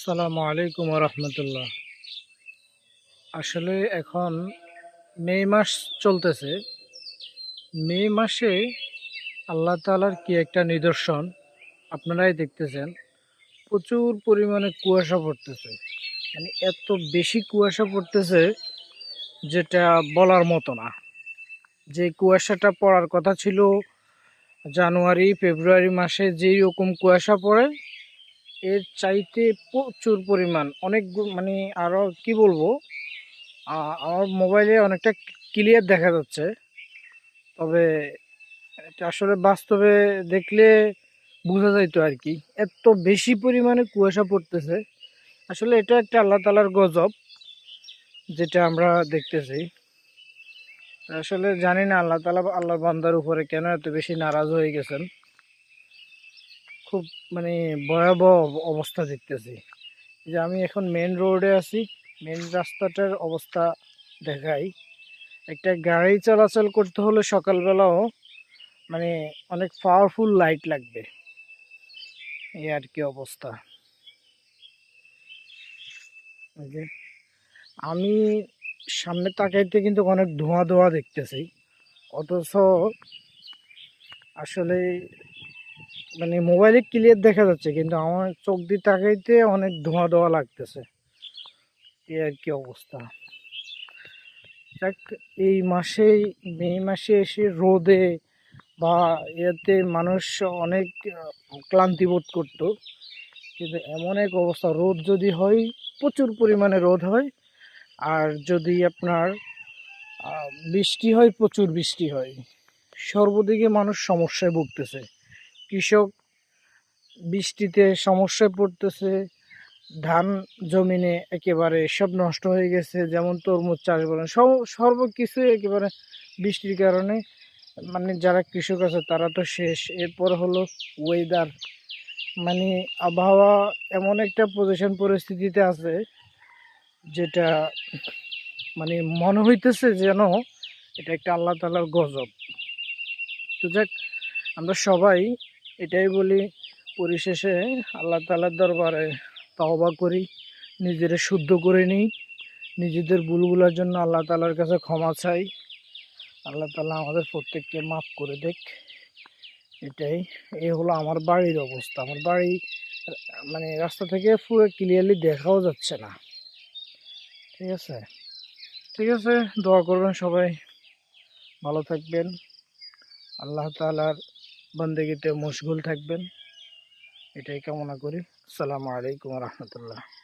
আসসালামু আলাইকুম রহমতুল্লাহ। আসলে এখন মে মাস চলতেছে। মে মাসে আল্লাহ তাআলার কি একটা নিদর্শন আপনারাই দেখতেছেন। প্রচুর পরিমাণে কুয়াশা পড়তেছে, মানে এত বেশি কুয়াশা পড়তেছে যেটা বলার মতো না। যে কুয়াশাটা পড়ার কথা ছিল জানুয়ারি ফেব্রুয়ারি মাসে, যেই রকম কুয়াশা পড়ে এর চাইতে প্রচুর পরিমাণ অনেক মানে আরো কি বলবো, আমার মোবাইলে অনেকটা ক্লিয়ার দেখা যাচ্ছে। তবে এটা আসলে বাস্তবে দেখলে বোঝা যাইতো আর কি, এত বেশি পরিমাণে কুয়াশা পড়তেছে। আসলে এটা একটা আল্লাহ তাআলার গজব যেটা আমরা দেখতেছি। আসলে জানি না আল্লাহ তাআলা আল্লাহর বান্দার উপরে কেন এত বেশি নারাজ হয়ে গেছেন। খুব মানে ভয়াবহ অবস্থা দেখতেছি। যে আমি এখন মেন রোডে আছি, মেন রাস্তাটার অবস্থা দেখাই। একটা গাড়ি চলাচল করতে হলে সকালবেলাও মানে অনেক পাওয়ারফুল লাইট লাগবে, এই আর কি অবস্থা। এই যে আমি সামনে তাকাইতে কিন্তু অনেক ধোঁয়া ধোঁয়া দেখতেছি, অথচ আসলে মানে মোবাইলে ক্লিয়ার দেখা যাচ্ছে কিন্তু আমার চোখ দিয়ে তাকাইতে অনেক ধোঁয়া ধোঁয়া লাগতেছে, এই আর কি অবস্থা। যাক, এই মাসেই মে মাসে এসে রোদে বা এতে মানুষ অনেক ক্লান্তি বোধ করতো, কিন্তু এমন এক অবস্থা, রোদ যদি হয় প্রচুর পরিমাণে রোদ হয়, আর যদি আপনার বৃষ্টি হয় প্রচুর বৃষ্টি হয়। সর্বদিকে মানুষ সমস্যায় ভুগতেছে। কৃষক বৃষ্টিতে সমস্যায় পড়তেছে, ধান জমিনে একেবারে সব নষ্ট হয়ে গেছে, যেমন তরমুজ চাষ বলেন, সর্বকিছু একেবারে বৃষ্টির কারণে, মানে যারা কৃষক আছে তারা তো শেষ। এরপর হলো ওয়েদার, মানে আবহাওয়া এমন একটা পরিস্থিতিতে আছে যেটা মানে মনে হইতেছে যেন এটা একটা আল্লাহ তাআলার গজব। তো যাক, আমরা সবাই এটাই বলি, পরিশেষে আল্লাহ তাআলার দরবারে তওবা করি, নিজেরা শুদ্ধ করে নিই, নিজেদের ভুলগুলোর জন্য আল্লাহ তাআলার কাছে ক্ষমা চাই। আল্লাহ তাআলা আমাদের প্রত্যেককে মাফ করে দেখ। এটাই, এই হলো আমার বাড়ির অবস্থা। আমার বাড়ি মানে রাস্তা থেকে পুরো ক্লিয়ারলি দেখাও যাচ্ছে না। ঠিক আছে, ঠিক আছে, দোয়া করবেন সবাই, ভালো থাকবেন, আল্লাহ তাআলার বান্দেগিতে মশগুল থাকবেন, এটাই কামনা করি। আসসালামু আলাইকুম রহমতুল্লাহ।